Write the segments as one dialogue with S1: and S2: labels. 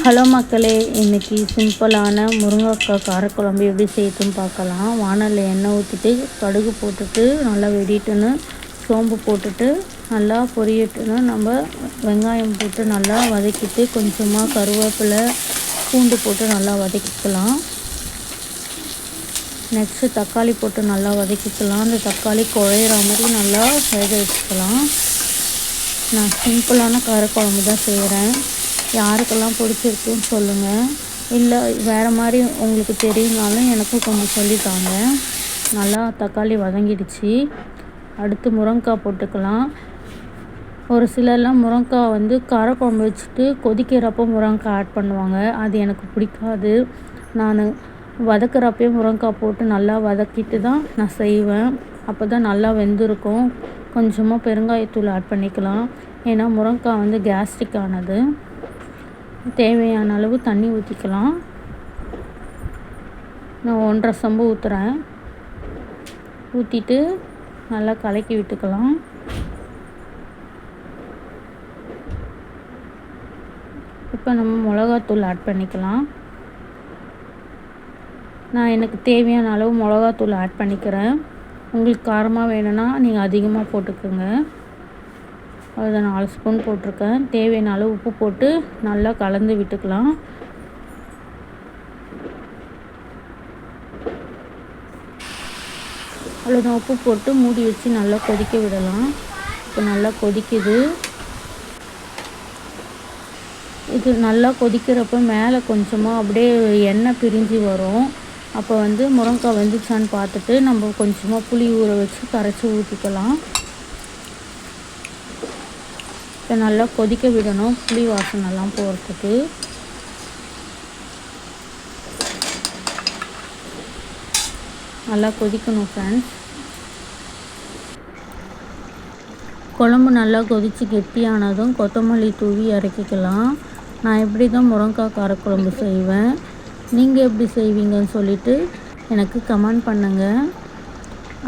S1: Hello மக்களே, இன்றைக்கி சிம்பிளான முருங்கைக்காய் காரக்குழம்பு எப்படி செய்யுதுன்னு பார்க்கலாம். வானலில் எண்ணெய் ஊற்றிட்டு கடுகு போட்டுட்டு நல்லா வெடிட்டுன்னு சோம்பு போட்டுட்டு நல்லா பொரியட்டுன்னு நம்ம வெங்காயம் போட்டு நல்லா வதக்கிட்டு கொஞ்சமாக கருவேப்பிலை பூண்டு போட்டு நல்லா வதக்கிக்கலாம். நெக்ஸ்ட்டு தக்காளி போட்டு நல்லா வதக்கிக்கலாம். அந்த தக்காளி குழையிற மாதிரி நல்லா வேக வச்சுக்கலாம். நான் சிம்பிளான காரக்குழம்பு தான் செய்கிறேன். யாருக்கெல்லாம் பிடிச்சிருக்குன்னு சொல்லுங்கள். இல்லை வேறு மாதிரி உங்களுக்கு தெரியும்னாலும் எனக்கும் கொஞ்சம் சொல்லித்தாங்க. நல்லா தக்காளி வதங்கிடுச்சு. அடுத்து முருங்கைக்காய் போட்டுக்கலாம். ஒரு சிலர்லாம் முருங்கைக்காய் காரக்குழம்பு வச்சுட்டு கொதிக்கிறப்போ முருங்கைக்காய் ஆட் பண்ணுவாங்க. அது எனக்கு பிடிக்காது. நான் வதக்கிறப்பே முருங்கைக்காய் போட்டு நல்லா வதக்கிட்டு தான் நான் செய்வேன். அப்போ தான் நல்லா வெந்திருக்கும். கொஞ்சமாக பெருங்காயத்தூள் ஆட் பண்ணிக்கலாம். ஏன்னா முருங்கைக்காய் கேஸ்ட்ரிக் ஆனது. தேவையான அளவு தண்ணி ஊற்றிக்கலாம். நான் 1.5 சொம்பு ஊற்றுறேன். ஊற்றிட்டு நல்லா கலக்கி விட்டுக்கலாம். இப்போ நம்ம மிளகாத்தூள் ஆட் பண்ணிக்கலாம். நான் எனக்கு தேவையான அளவு மிளகாத்தூள் ஆட் பண்ணிக்கிறேன். உங்களுக்கு காரமாக வேணும்னா நீங்கள் அதிகமாக போட்டுக்கோங்க. அதை 4 ஸ்பூன் போட்டிருக்கேன். தேவையான அளவு உப்பு போட்டு நல்லா கலந்து விட்டுக்கலாம். அவ்வளோதான், உப்பு போட்டு மூடி வச்சு நல்லா கொதிக்க விடலாம். இப்போ நல்லா கொதிக்குது. இது நல்லா கொதிக்கிறப்ப மேலே கொஞ்சமாக அப்படியே எண்ணெய் பிரிஞ்சு வரும். அப்போ முருங்கைக்காய் வெந்துச்சான்னு பார்த்துட்டு நம்ம கொஞ்சமாக புளி ஊற வச்சு கரைச்சி ஊற்றிக்கலாம். இப்போ நல்லா கொதிக்க விடணும், புளி வாசனைலாம் போகிறதுக்கு. நல்லா கொதிக்கணும் ஃப்ரெண்ட்ஸ். குழம்பு நல்லா கொதித்து கெட்டியானதும் கொத்தமல்லி தூவி இறக்கிக்கலாம். நான் எப்படி தான் முருங்கைக்காய் காரக்குழம்பு செய்வேன், நீங்கள் எப்படி செய்வீங்கன்னு சொல்லிவிட்டு எனக்கு கமெண்ட் பண்ணுங்கள்.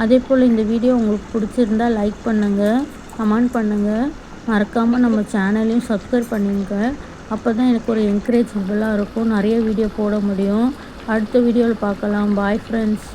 S1: அதே போல் இந்த வீடியோ உங்களுக்கு பிடிச்சிருந்தால் லைக் பண்ணுங்கள், கமெண்ட் பண்ணுங்கள். மறக்காமல் நம்ம சேனலையும் சப்ஸ்கிரைப் பண்ணிங்க. அப்போ தான் எனக்கு ஒரு என்கரேஜபிளாக இருக்கும், நிறைய வீடியோ போட முடியும். அடுத்த வீடியோவில் பார்க்கலாம். Bye friends.